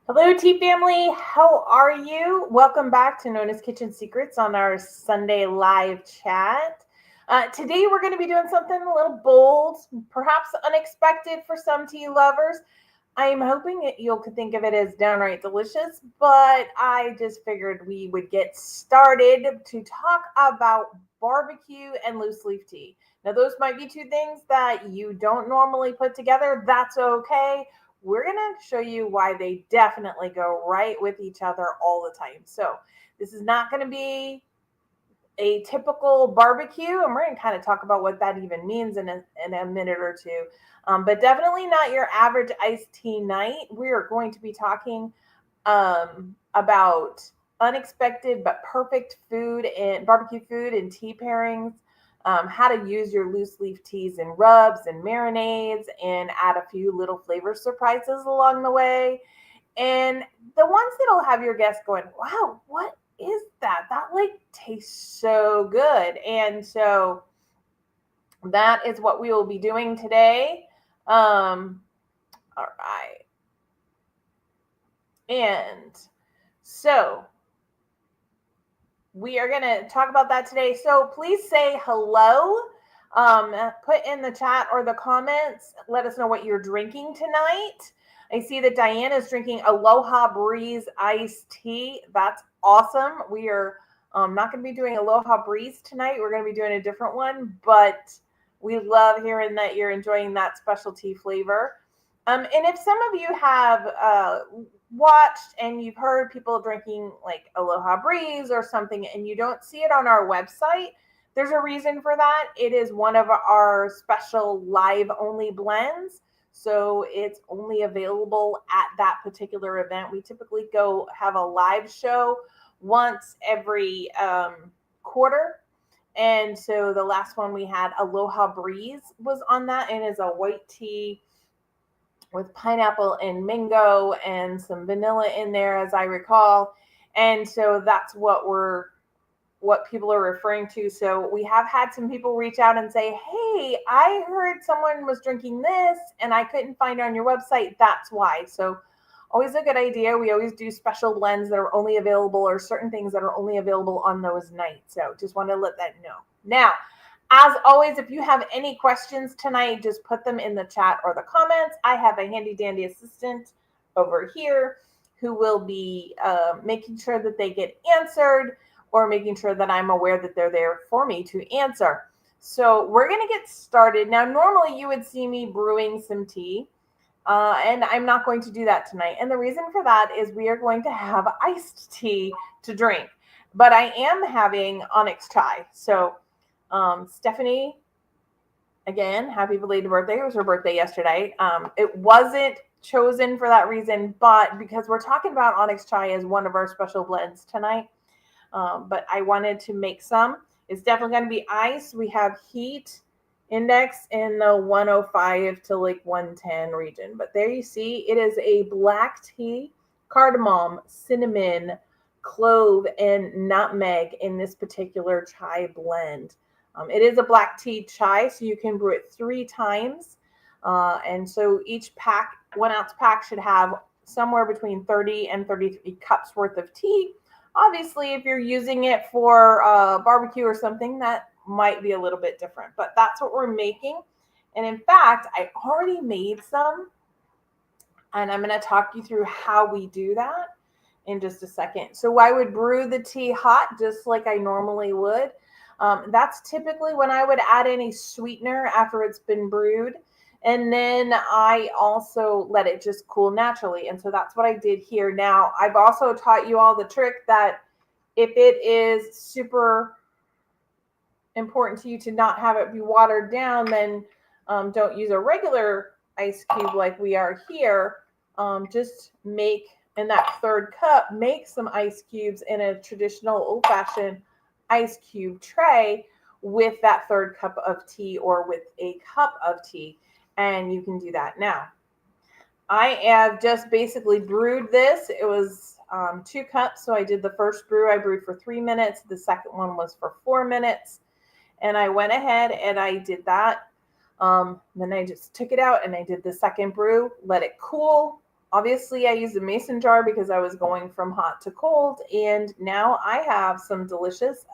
Hello, tea family. How are you? Welcome back to Nonna's Kitchen Secrets on our Sunday live chat. Today, we're going to be doing something a little bold, perhaps unexpected for some tea lovers. I'm hoping that you'll think of it as downright delicious, but I just figured we would get started to talk about barbecue and loose leaf tea. Now, those might be two things that you don't normally put together. That's okay. We're going to show you why they definitely go right with each other all the time. So, this is not going to be a typical barbecue, and we're going to kind of talk about what that even means in a minute or two. But definitely not your average iced tea night. We are going to be talking about unexpected but perfect food and barbecue food and tea pairings. How to use your loose leaf teas and rubs and marinades, and add a few little flavor surprises along the way. And the ones that'll have your guests going, wow, what is that? That like tastes so good. And so that is what we will be doing today. All right. And so we are going to talk about that today. So please say hello. Put in the chat or the comments. Let us know what you're drinking tonight. I see that Diane is drinking Aloha Breeze iced tea. That's awesome. We are not going to be doing Aloha Breeze tonight. We're going to be doing a different one, but we love hearing that you're enjoying that specialty flavor. And if some of you have watched and you've heard people drinking like Aloha Breeze or something and you don't see it on our website, there's a reason for that. It is one of our special live only blends. So it's only available at that particular event. We typically go have a live show once every quarter. And so the last one we had, Aloha Breeze, was on that, and is a white tea with pineapple and mango and some vanilla in there, as I recall. And so that's what people are referring to. So we have had some people reach out and say, hey, I heard someone was drinking this and I couldn't find it on your website. That's why. So always a good idea. We always do special blends that are only available, or certain things that are only available on those nights. So just want to let that know. Now, as always, if you have any questions tonight, just put them in the chat or the comments. I have a handy dandy assistant over here who will be making sure that they get answered, or making sure that I'm aware that they're there for me to answer. So we're going to get started. Now, normally you would see me brewing some tea, and I'm not going to do that tonight. And the reason for that is we are going to have iced tea to drink. But I am having onyx chai. So Stephanie, again, happy belated birthday. It was her birthday yesterday. It wasn't chosen for that reason, but because we're talking about onyx chai as one of our special blends tonight. But I wanted to make some. It's definitely going to be ice. We have heat index in the 105 to like 110 region. But there you see, it is a black tea, cardamom, cinnamon, clove, and nutmeg in this particular chai blend. It is a black tea chai, so you can brew it 3 times. And so each pack, 1 ounce pack, should have somewhere between 30 and 33 cups worth of tea. Obviously, if you're using it for barbecue or something, that might be a little bit different, but that's what we're making. And in fact, I already made some, and I'm going to talk you through how we do that in just a second. So I would brew the tea hot, just like I normally would. That's typically when I would add any sweetener after it's been brewed. And then I also let it just cool naturally. And so that's what I did here. Now, I've also taught you all the trick that if it is super important to you to not have it be watered down, then don't use a regular ice cube like we are here. Just make, in that 3rd cup, make some ice cubes in a traditional old-fashioned ice cube tray with that 3rd cup of tea, or with a cup of tea. And you can do that. Now, I have just basically brewed this. It was 2 cups. So I did the first brew. I brewed for 3 minutes. The second one was for 4 minutes. And I went ahead and I did that. Then I just took it out and I did the second brew, let it cool. Obviously, I used a mason jar because I was going from hot to cold, and now I have some delicious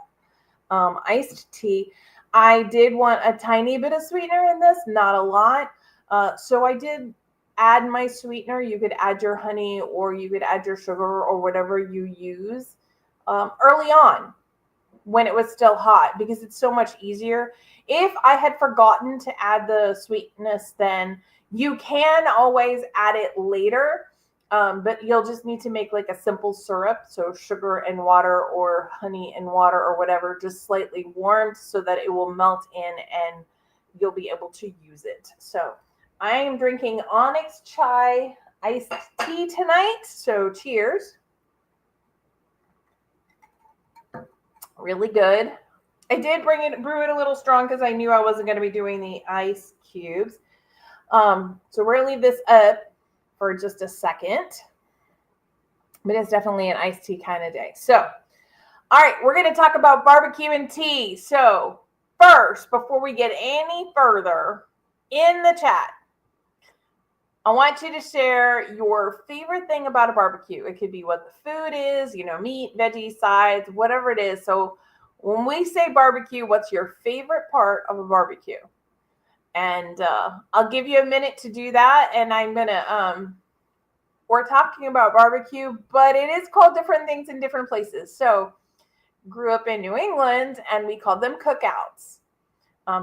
iced tea. I did want a tiny bit of sweetener in this, not a lot. So I did add my sweetener. You could add your honey or you could add your sugar or whatever you use early on when it was still hot because it's so much easier. If I had forgotten to add the sweetness, then you can always add it later. But you'll just need to make like a simple syrup. So sugar and water or honey and water or whatever, just slightly warmed so that it will melt in and you'll be able to use it. So I am drinking Onyx Chai iced tea tonight. So cheers. Really good. I did brew it a little strong because I knew I wasn't going to be doing the ice cubes. So we're going to leave this up for just a second. But it's definitely an iced tea kind of day. So, all right, we're going to talk about barbecue and tea. So first, before we get any further, in the chat, I want you to share your favorite thing about a barbecue. It could be what the food is, meat, veggies, sides, whatever it is. So when we say barbecue, what's your favorite part of a barbecue? And I'll give you a minute to do that. And I'm going to, we're talking about barbecue, but it is called different things in different places. So grew up in New England and we called them cookouts.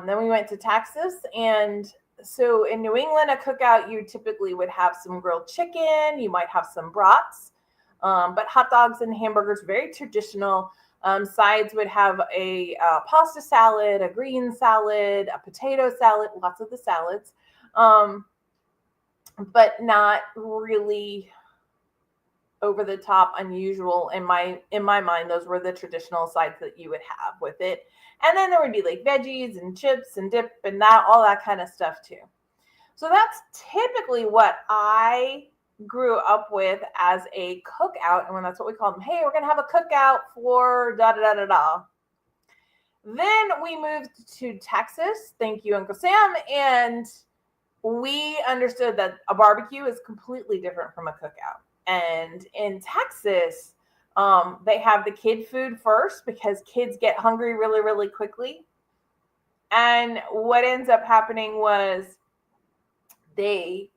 Then we went to Texas, and so in New England, a cookout, you typically would have some grilled chicken. You might have some brats, but hot dogs and hamburgers, very traditional. Sides would have a pasta salad, a green salad, a potato salad, lots of the salads, but not really over the top unusual. In my mind, those were the traditional sides that you would have with it. And then there would be like veggies and chips and dip and all that kind of stuff too. So that's typically what I grew up with as a cookout. And when that's what we call them, hey, we're going to have a cookout for da da da da da. Then we moved to Texas. Thank you, Uncle Sam. And we understood that a barbecue is completely different from a cookout. And in Texas, they have the kid food first because kids get hungry really, really quickly. And what ends up happening was they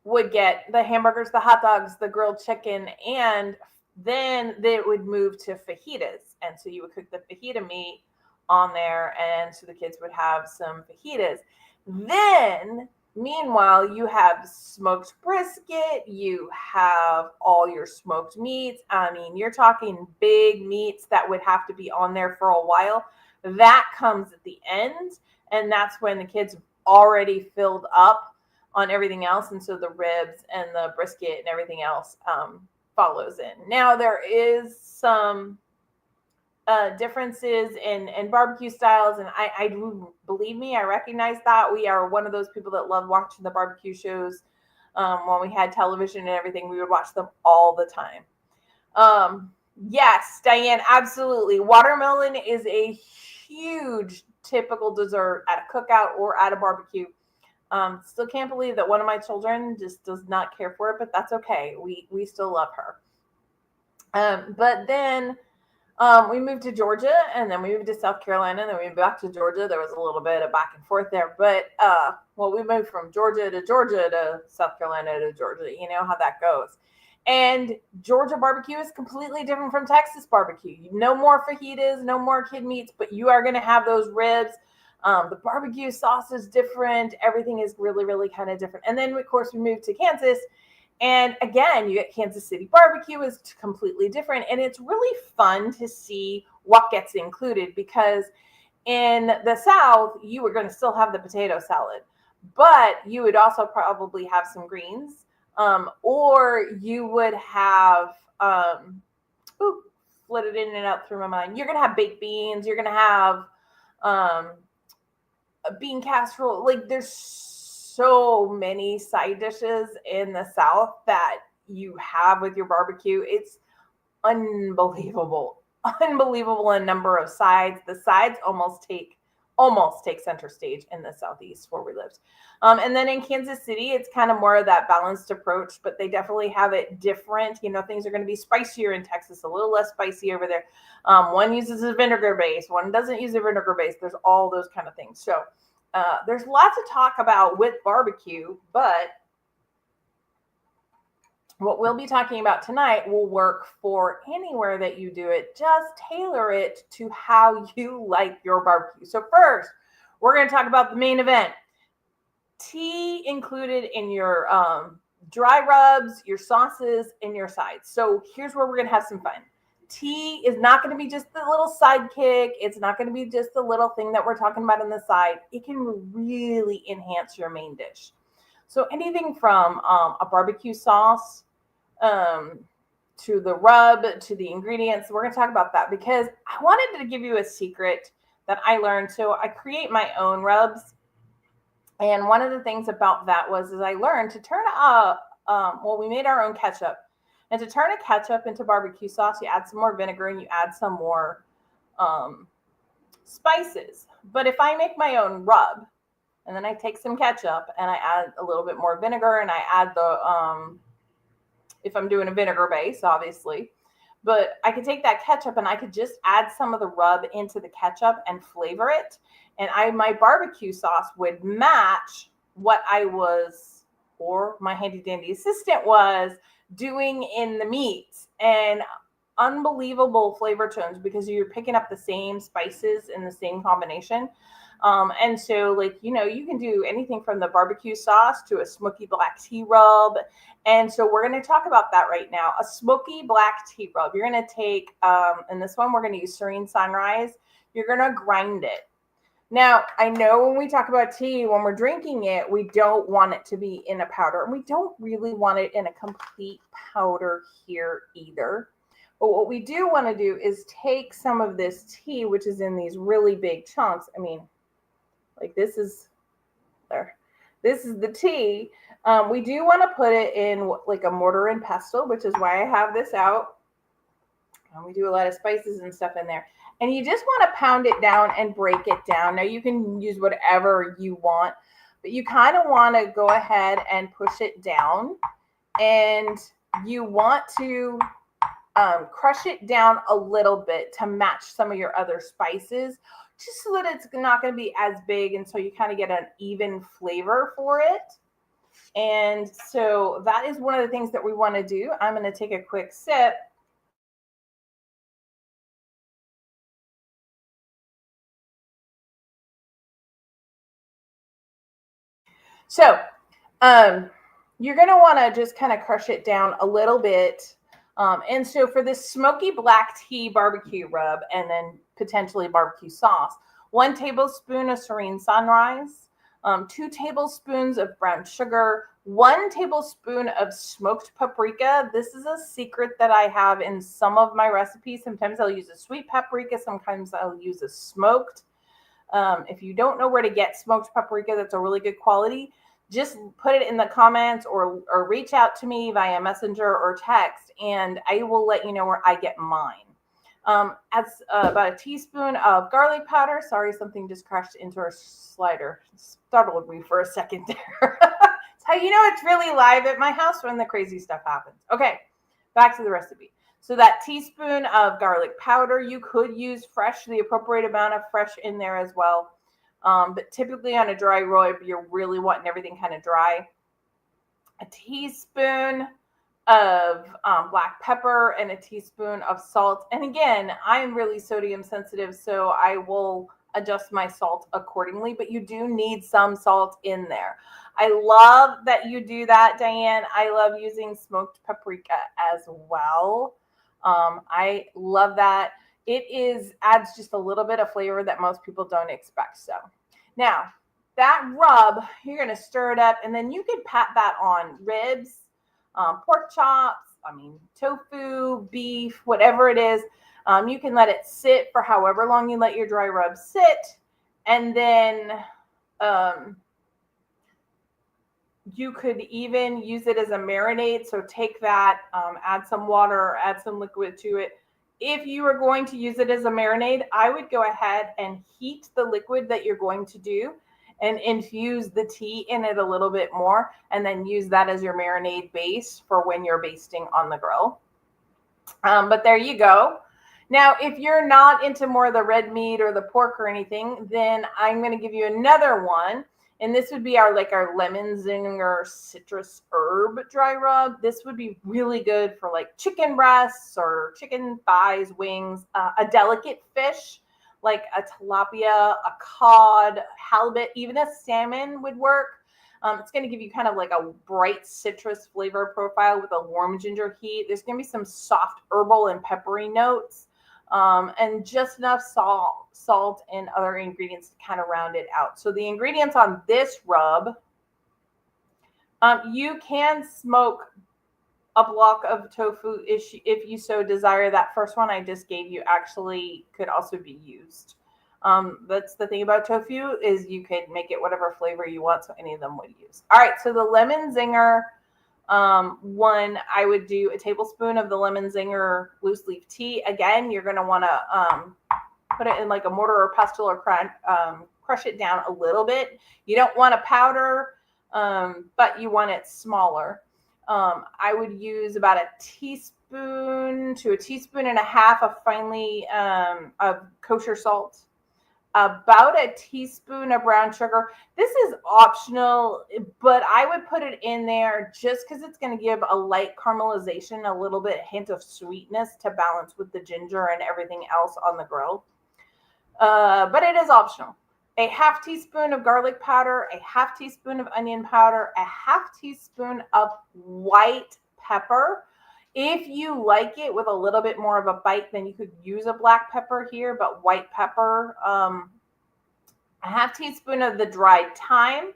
would get the hamburgers, the hot dogs, the grilled chicken, and then they would move to fajitas. And so you would cook the fajita meat on there, and so the kids would have some fajitas. Then meanwhile, you have smoked brisket, you have all your smoked meats. I mean, you're talking big meats that would have to be on there for a while. That comes at the end, and that's when the kids already filled up on everything else. And so the ribs and the brisket and everything else follows in. Now, there is some differences in barbecue styles, and I believe me, I recognize that. We are one of those people that love watching the barbecue shows. When we had television and everything, we would watch them all the time. Yes, Diane, absolutely. Watermelon is a huge typical dessert at a cookout or at a barbecue. Still can't believe that one of my children just does not care for it, but that's okay. We still love her. But then we moved to Georgia, and then we moved to South Carolina, and then we moved back to Georgia. There was a little bit of back and forth there, but we moved from Georgia to South Carolina to Georgia. You know how that goes. And Georgia barbecue is completely different from Texas barbecue. No more fajitas, no more kid meats, but you are going to have those ribs. The barbecue sauce is different. Everything is really, really kind of different. And then, of course, we moved to Kansas. And again, you get Kansas City barbecue is completely different. And it's really fun to see what gets included, because in the South, you were going to still have the potato salad, but you would also probably have some greens. Or you would have, split it in and out through my mind. You're going to have baked beans. You're going to have a bean casserole. Like, there's so many side dishes in the South that you have with your barbecue. It's unbelievable in number of sides. The sides almost take almost take center stage in the Southeast where we lived. And then in Kansas City, it's kind of more of that balanced approach, but they definitely have it different. You know, things are going to be spicier in Texas, a little less spicy over there. One uses a vinegar base, one doesn't use a vinegar base. There's all those kind of things. So there's lots to talk about with barbecue, but what we'll be talking about tonight will work for anywhere that you do it. Just tailor it to how you like your barbecue. So first, we're going to talk about the main event. Tea included in your dry rubs, your sauces, and your sides. So here's where we're going to have some fun. Tea is not going to be just the little sidekick. It's not going to be just the little thing that we're talking about on the side. It can really enhance your main dish. So anything from a barbecue sauce, to the rub, to the ingredients. We're going to talk about that because I wanted to give you a secret that I learned. So I create my own rubs. And one of the things about that is I learned to turn we made our own ketchup. And to turn a ketchup into barbecue sauce, you add some more vinegar and you add some more spices. But if I make my own rub, and then I take some ketchup and I add a little bit more vinegar and I add the if I'm doing a vinegar base, obviously. But I could take that ketchup and I could just add some of the rub into the ketchup and flavor it. And my barbecue sauce would match what I was, or my handy dandy assistant was, doing in the meats. And unbelievable flavor tones because you're picking up the same spices in the same combination. And so, like, you know, you can do anything from the barbecue sauce to a smoky black tea rub. And so we're going to talk about that right now. A smoky black tea rub. You're going to take, in this one, we're going to use Serene Sunrise. You're going to grind it. Now, I know when we talk about tea, when we're drinking it, we don't want it to be in a powder. And we don't really want it in a complete powder here either. But what we do want to do is take some of this tea, which is in these really big chunks. I mean, like this is there. This is the tea. We do want to put it in like a mortar and pestle, which is why I have this out. And we do a lot of spices and stuff in there. And you just want to pound it down and break it down. Now you can use whatever you want, but you kind of want to go ahead and push it down. And you want to crush it down a little bit to match some of your other spices, just so that it's not going to be as big, and so you kind of get an even flavor for it. And so that is one of the things that we want to do. I'm going to take a quick sip. So you're going to want to just kind of crush it down a little bit. And so for this smoky black tea barbecue rub and then potentially barbecue sauce, 1 tablespoon of Serene Sunrise, 2 tablespoons of brown sugar, 1 tablespoon of smoked paprika. This is a secret that I have in some of my recipes. Sometimes I'll use a sweet paprika. Sometimes I'll use a smoked. If you don't know where to get smoked paprika, that's a really good quality. Just put it in the comments or reach out to me via messenger or text, and I will let you know where I get mine. That's about a teaspoon of garlic powder. Sorry, something just crashed into our slider. Startled me for a second there. That's how you know it's really live at my house when the crazy stuff happens. Okay, back to the recipe. So that teaspoon of garlic powder, you could use fresh, the appropriate amount of fresh in there as well. But typically on a dry rub, you're really wanting everything kind of dry. A teaspoon of black pepper and a teaspoon of salt. And again, I'm really sodium sensitive, so I will adjust my salt accordingly, but you do need some salt in there. I love that you do that, Diane. I love using smoked paprika as well. I love that. It adds just a little bit of flavor that most people don't expect. So now that rub, you're going to stir it up, and then you can pat that on ribs, pork chops, tofu, beef, whatever it is. You can let it sit for however long you let your dry rub sit. And then you could even use it as a marinade. So take that, add some water, or add some liquid to it, If you are going to use it as a marinade, I would go ahead and heat the liquid that you're going to do and infuse the tea in it a little bit more, and then use that as your marinade base for when you're basting on the grill. But there you go. Now, if you're not into more of the red meat or the pork or anything, then I'm going to give you another one. And this would be our lemon zinger citrus herb dry rub. This would be really good for like chicken breasts or chicken thighs, wings, a delicate fish like a tilapia, a cod, halibut, even a salmon would work. It's going to give you kind of like a bright citrus flavor profile with a warm ginger heat. There's going to be some soft herbal and peppery notes, and just enough salt and other ingredients to kind of round it out. So the ingredients on this rub, you can smoke a block of tofu if you so desire. That first one I just gave you actually could also be used. That's the thing about tofu, is you could make it whatever flavor you want, so any of them would use. All right, so the lemon zinger one, I would do a tablespoon of the lemon zinger loose leaf tea. Again, you're going to want to put it in like a mortar or pestle or crush it down a little bit. You don't want a powder, but you want it smaller. I would use about a teaspoon to a teaspoon and a half of finely of kosher salt, about a teaspoon of brown sugar. This is optional, but I would put it in there just because it's going to give a light caramelization, a little bit hint of sweetness to balance with the ginger and everything else on the grill. But it is optional. A half teaspoon of garlic powder, a half teaspoon of onion powder, a half teaspoon of white pepper. If you like it with a little bit more of a bite, then you could use a black pepper here, but white pepper. A half teaspoon of the dried thyme,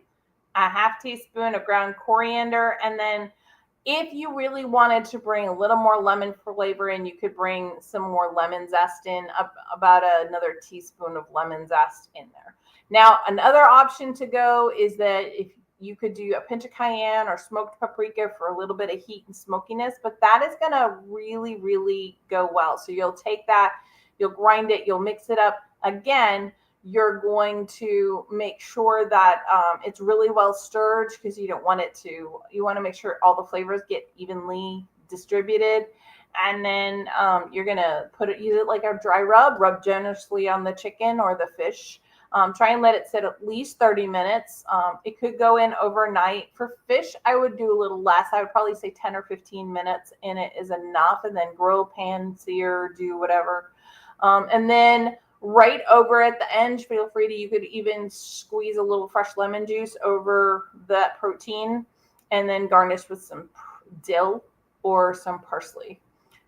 a half teaspoon of ground coriander, and then if you really wanted to bring a little more lemon flavor in, you could bring some more lemon zest in, about another teaspoon of lemon zest in there. Now, another option to go is that if you could do a pinch of cayenne or smoked paprika for a little bit of heat and smokiness, but that is going to really, really go well. So you'll take that, you'll grind it, you'll mix it up. Again, you're going to make sure that it's really well stirred, because you don't want it to, you want to make sure all the flavors get evenly distributed. And then you're going to use it like a dry rub generously on the chicken or the fish. Try and let it sit at least 30 minutes. It could go in overnight. For fish, I would do a little less. I would probably say 10 or 15 minutes in it is enough. And then grill, pan, sear, do whatever. And then right over at the end, feel free to, you could even squeeze a little fresh lemon juice over that protein, and then garnish with some dill or some parsley.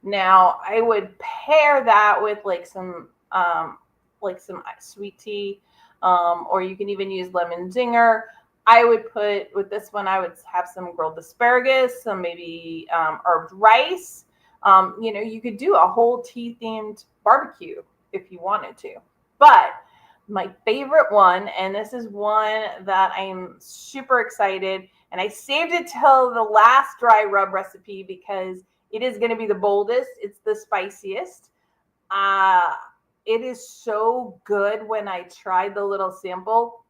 Now, I would pair that with like some sweet tea, or you can even use lemon zinger. I would put, with this one, I would have some grilled asparagus, some maybe herbed rice. You could do a whole tea-themed barbecue if you wanted to. But my favorite one, and this is one that I'm super excited, and I saved it till the last dry rub recipe because it is going to be the boldest. It's the spiciest. It is so good when I tried the little sample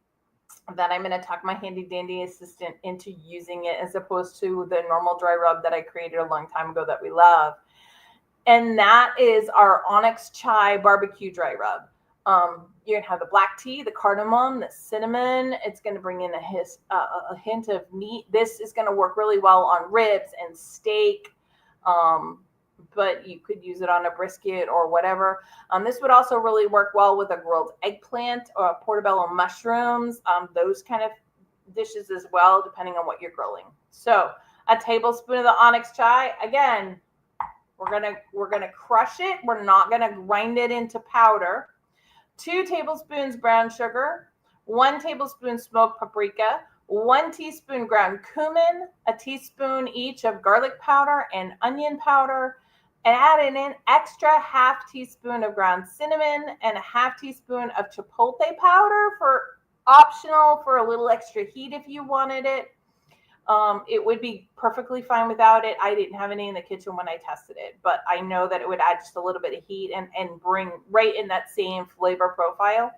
that I'm going to talk my handy dandy assistant into using it as opposed to the normal dry rub that I created a long time ago that we love. And that is our onyx chai barbecue dry rub. You're going to have the black tea, the cardamom, the cinnamon. It's going to bring in a hint of meat. This is going to work really well on ribs and steak. But you could use it on a brisket or whatever. This would also really work well with a grilled eggplant or portobello mushrooms, those kind of dishes as well, depending on what you're grilling. So a tablespoon of the onyx chai. Again, we're gonna crush it. We're not gonna grind it into powder. 2 tablespoons brown sugar, 1 tablespoon smoked paprika, 1 teaspoon ground cumin, a teaspoon each of garlic powder and onion powder, and add in an extra half teaspoon of ground cinnamon and a half teaspoon of chipotle powder, for optional, for a little extra heat if you wanted it. It would be perfectly fine without it. I didn't have any in the kitchen when I tested it, but I know that it would add just a little bit of heat and bring right in that same flavor profile.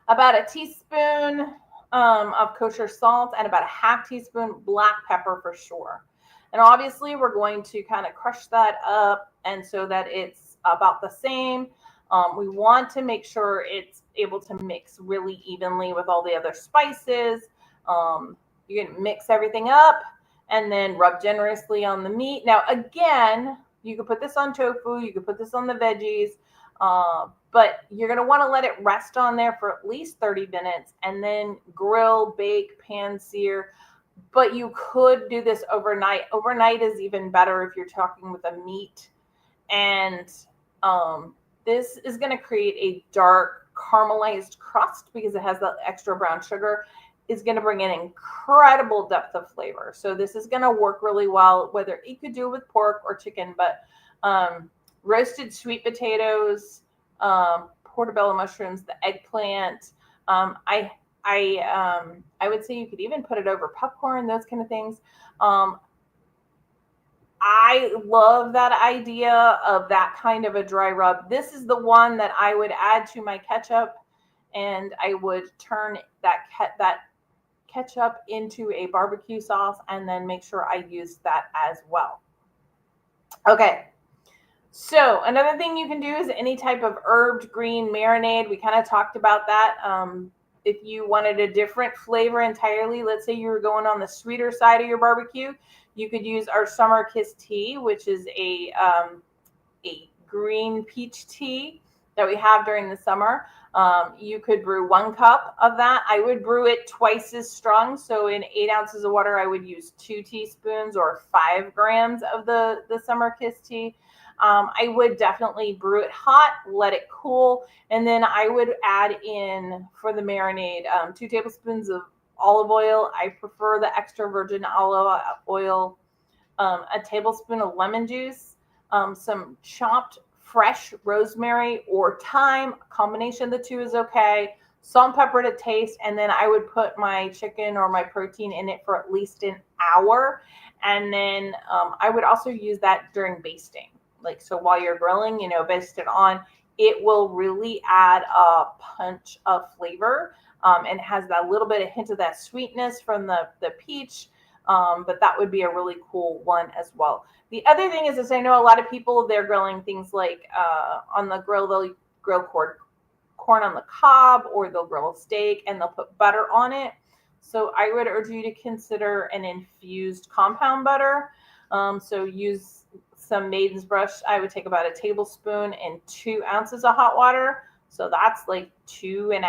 About a teaspoon of kosher salt and about a half teaspoon black pepper for sure. And obviously we're going to kind of crush that up and so that it's about the same. We want to make sure it's able to mix really evenly with all the other spices. You can mix everything up and then rub generously on the meat. Now, again, you could put this on tofu, you could put this on the veggies, but you're going to want to let it rest on there for at least 30 minutes and then grill, bake, pan sear. But you could do this overnight. Overnight is even better if you're talking with a meat. And this is going to create a dark caramelized crust because it has the extra brown sugar. Is going to bring an incredible depth of flavor. So this is going to work really well, whether you could do it with pork or chicken, but roasted sweet potatoes, portobello mushrooms, the eggplant. I would say you could even put it over popcorn, those kind of things. I love that idea of that kind of a dry rub. This is the one that I would add to my ketchup, and I would turn that ketchup into a barbecue sauce and then make sure I use that as well. Okay. So another thing you can do is any type of herbed green marinade. We kind of talked about that. If you wanted a different flavor entirely, let's say you were going on the sweeter side of your barbecue, you could use our Summer Kiss tea, which is a green peach tea that we have during the summer. You could brew 1 cup of that. I would brew it twice as strong. So in 8 ounces of water, I would use 2 teaspoons or 5 grams of the Summer Kiss tea. I would definitely brew it hot, let it cool, and then I would add in for the marinade 2 tablespoons of olive oil. I prefer the extra virgin olive oil, a tablespoon of lemon juice, some chopped fresh rosemary or thyme. A combination of the two is okay. Salt and pepper to taste, and then I would put my chicken or my protein in it for at least an hour, and then I would also use that during basting. Like, so while you're grilling, baste it on, it will really add a punch of flavor, and has that little bit of hint of that sweetness from the peach. But that would be a really cool one as well. The other thing is I know a lot of people, they're grilling things like on the grill, they'll grill corn on the cob, or they'll grill a steak and they'll put butter on it. So I would urge you to consider an infused compound butter. So use some Maiden's Brush. I would take about a tablespoon and 2 ounces of hot water. So that's like 2.5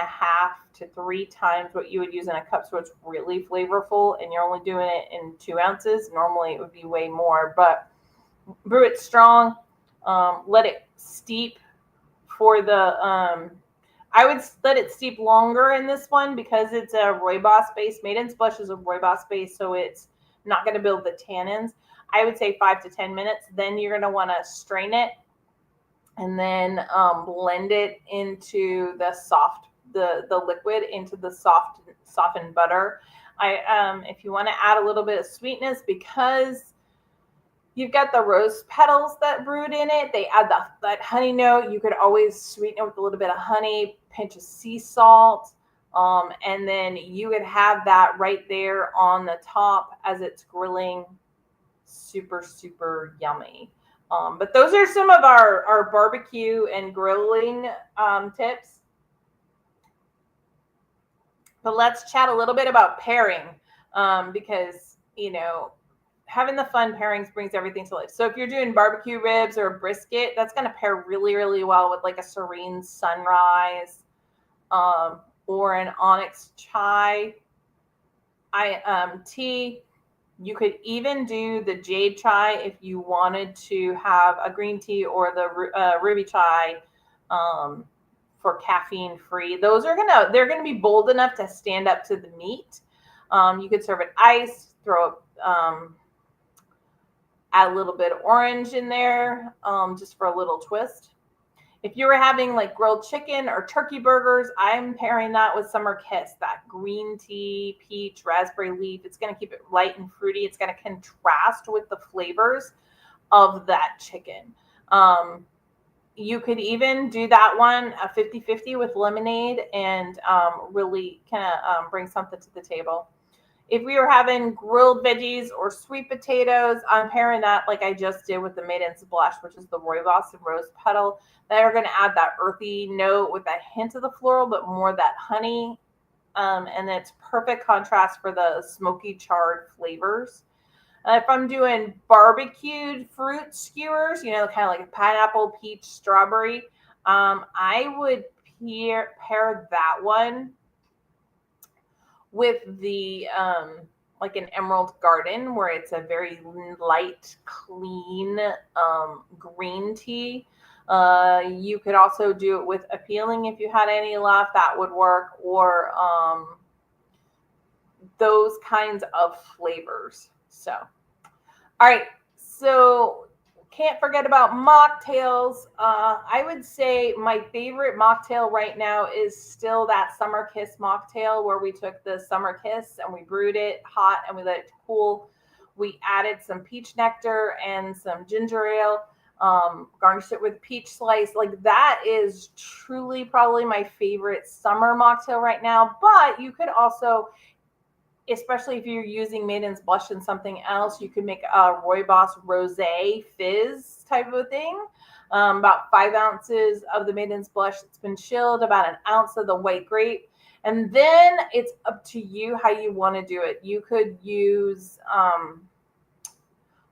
to 3 times what you would use in a cup. So it's really flavorful, and you're only doing it in 2 ounces. Normally it would be way more, but brew it strong. Let it steep for the, I would let it steep longer in this one because it's a rooibos base. Maiden's Blush is a rooibos base, so it's not going to build the tannins. I would say 5 to 10 minutes. Then you're going to want to strain it and then blend it into the liquid into the softened butter. If you want to add a little bit of sweetness, because you've got the rose petals that brewed in it, they add that honey note. You could always sweeten it with a little bit of honey, pinch of sea salt, and then you would have that right there on the top as it's grilling. Super, super yummy. But those are some of our barbecue and grilling tips. But let's chat a little bit about pairing, because, having the fun pairings brings everything to life. So if you're doing barbecue ribs or a brisket, that's going to pair really, really well with like a serene sunrise, or an onyx chai tea. You could even do the jade chai if you wanted to have a green tea, or the ruby chai for caffeine free. They're gonna be bold enough to stand up to the meat. You could serve it iced, add a little bit of orange in there, just for a little twist. If you were having like grilled chicken or turkey burgers, I'm pairing that with Summer Kiss, that green tea, peach, raspberry leaf. It's going to keep it light and fruity. It's going to contrast with the flavors of that chicken. You could even do that one a 50-50 with lemonade and really kind of bring something to the table. If we were having grilled veggies or sweet potatoes, I'm pairing that like I just did with the Maiden's Blush, which is the rooibos and rose petal. They're going to add that earthy note with a hint of the floral, but more that honey. And it's perfect contrast for the smoky charred flavors. If I'm doing barbecued fruit skewers, kind of like a pineapple, peach, strawberry, I would pair that one with the like an emerald garden, where it's a very light, clean green tea. You could also do it with appealing if you had any left, that would work, or those kinds of flavors. So, all right. So can't forget about mocktails. I would say my favorite mocktail right now is still that Summer Kiss mocktail, where we took the Summer Kiss and we brewed it hot and we let it cool. We added some peach nectar and some ginger ale, garnished it with peach slice. Like, that is truly probably my favorite summer mocktail right now. But you could also, especially if you're using Maiden's Blush and something else, you could make a rooibos rosé fizz type of a thing. About 5 ounces of the Maiden's Blush that's been chilled, about an ounce of the white grape. And then it's up to you how you want to do it. You could use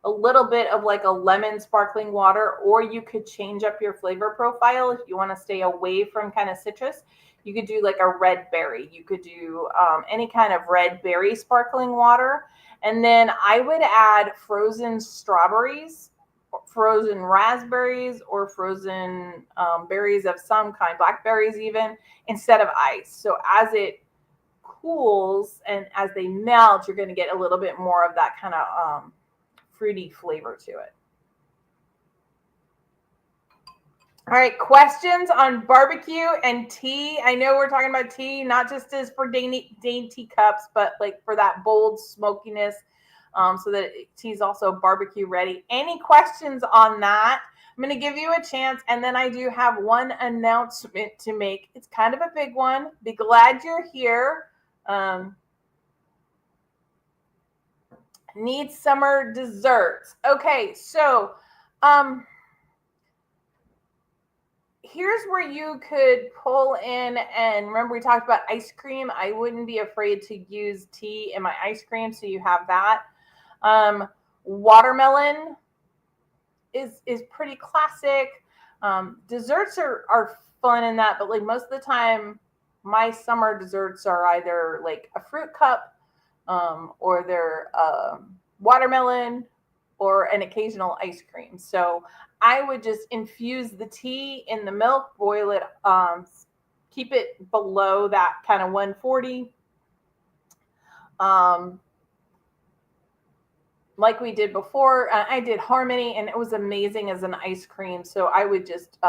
a little bit of like a lemon sparkling water, or you could change up your flavor profile if you want to stay away from kind of citrus. You could do like a red berry. You could do any kind of red berry sparkling water. And then I would add frozen strawberries, frozen raspberries, or frozen berries of some kind, blackberries even, instead of ice. So as it cools and as they melt, you're going to get a little bit more of that kind of fruity flavor to it. All right, questions on barbecue and tea. I know we're talking about tea, not just as for dainty cups, but like for that bold smokiness, so that tea's also barbecue ready. Any questions on that? I'm going to give you a chance, and then I do have one announcement to make. It's kind of a big one. Be glad you're here. Need summer desserts. Okay, so here's where you could pull in, and remember we talked about ice cream. I wouldn't be afraid to use tea in my ice cream, so you have that. Watermelon is pretty classic. Desserts are fun in that, but like most of the time, my summer desserts are either like a fruit cup, or they're watermelon, or an occasional ice cream. So I would just infuse the tea in the milk, boil it, keep it below that kind of 140. Like we did before, I did Harmony, and it was amazing as an ice cream. So I would just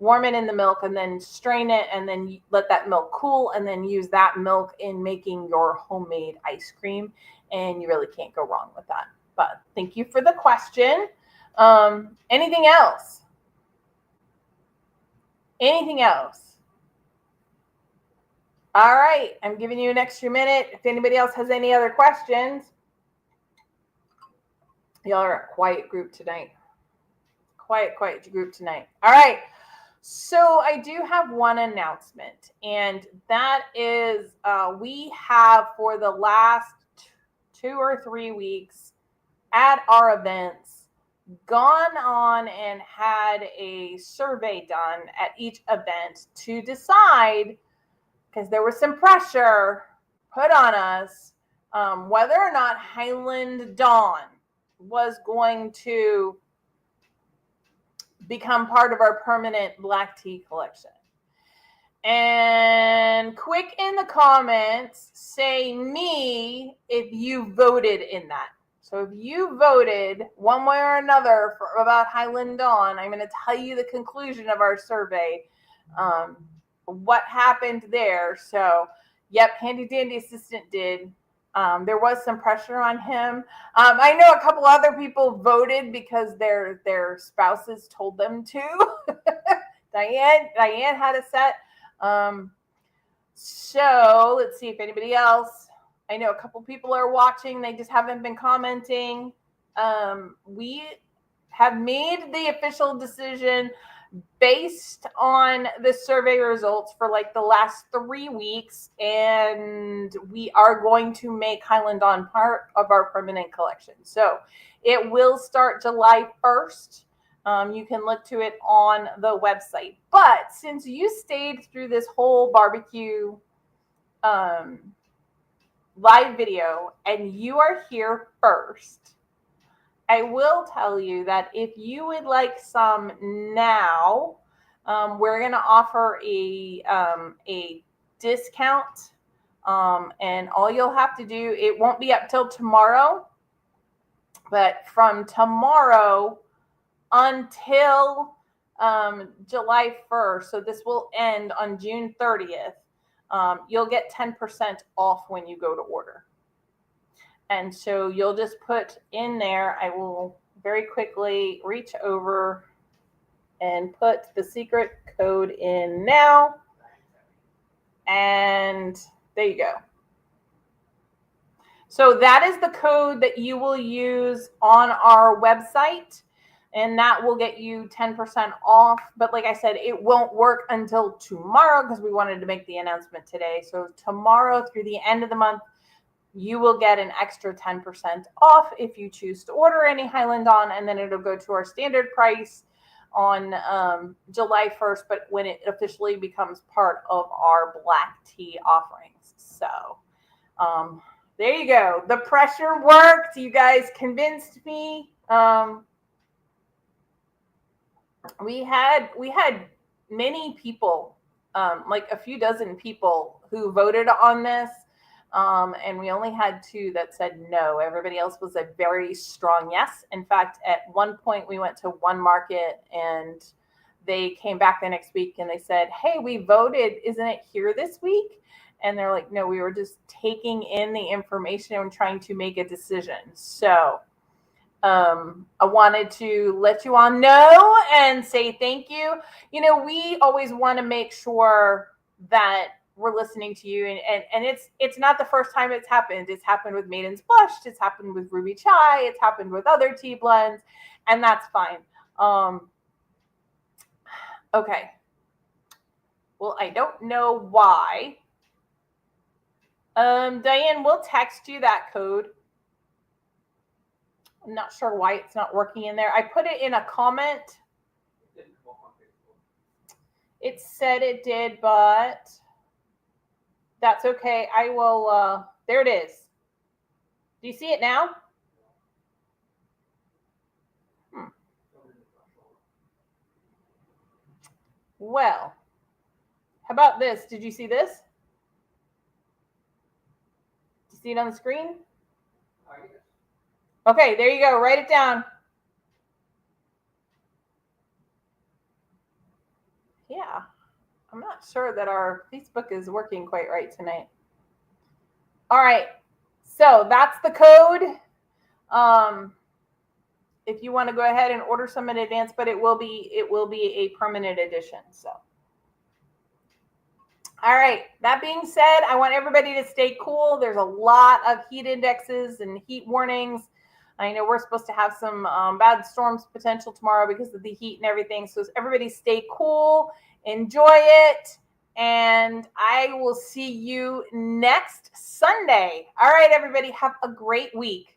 warm it in the milk and then strain it, and then let that milk cool, and then use that milk in making your homemade ice cream. And you really can't go wrong with that. But thank you for the question. Anything else? Anything else? All right. I'm giving you an extra minute. If anybody else has any other questions. Y'all are a quiet group tonight. Quiet group tonight. All right. So I do have one announcement, and that is we have, for the last 2 or 3 weeks at our events, gone on and had a survey done at each event to decide, because there was some pressure put on us, whether or not Highland Dawn was going to become part of our permanent black tea collection. And quick in the comments, say me if you voted in that. So if you voted one way or another about Highland Dawn, I'm going to tell you the conclusion of our survey, what happened there. So, yep, Handy Dandy Assistant did. There was some pressure on him. I know a couple other people voted because their spouses told them to. Diane had a set. So let's see if anybody else. I know a couple people are watching. They just haven't been commenting. We have made the official decision based on the survey results for like the last 3 weeks, and we are going to make Highland Dawn part of our permanent collection. So it will start July 1st. You can look to it on the website. But since you stayed through this whole barbecue live video and you are here first, I will tell you that if you would like some now, we're going to offer a discount, and all you'll have to do, it won't be up till tomorrow, but from tomorrow until July 1st, so this will end on June 30th, you'll get 10% off when you go to order. And so you'll just put in there, I will very quickly reach over and put the secret code in now. And there you go. So that is the code that you will use on our website, and that will get you 10% off. But like I said, it won't work until tomorrow because we wanted to make the announcement today. So tomorrow through the end of the month, you will get an extra 10% off if you choose to order any Highland Dawn, and then it'll go to our standard price on July 1st, but when it officially becomes part of our black tea offerings. So there you go. The pressure worked. You guys convinced me. We had many people, like a few dozen people who voted on this. And we only had 2 that said no. Everybody else was a very strong yes. In fact, at one point we went to one market and they came back the next week and they said, hey, we voted. Isn't it here this week? And they're like, no, we were just taking in the information and trying to make a decision. So I wanted to let you all know and say thank you. You know, we always want to make sure that we're listening to you, and it's not the first time it's happened. It's happened with Maiden's Blush, it's happened with Ruby Chai, it's happened with other tea blends, and that's fine. Okay. Well, I don't know why. Diane, we'll text you that code. I'm not sure why it's not working in there. I put it in a comment. It said it did, but that's okay. I will, there it is. Do you see it now? Well, how about this? Did you see this? Did you see it on the screen? Okay, there you go. Write it down. Yeah. I'm not sure that our Facebook is working quite right tonight. All right. So that's the code. If you want to go ahead and order some in advance, but it will be a permanent edition. So, all right. That being said, I want everybody to stay cool. There's a lot of heat indexes and heat warnings. I know we're supposed to have some bad storms potential tomorrow because of the heat and everything. So everybody stay cool, enjoy it, and I will see you next Sunday. All right, everybody, have a great week.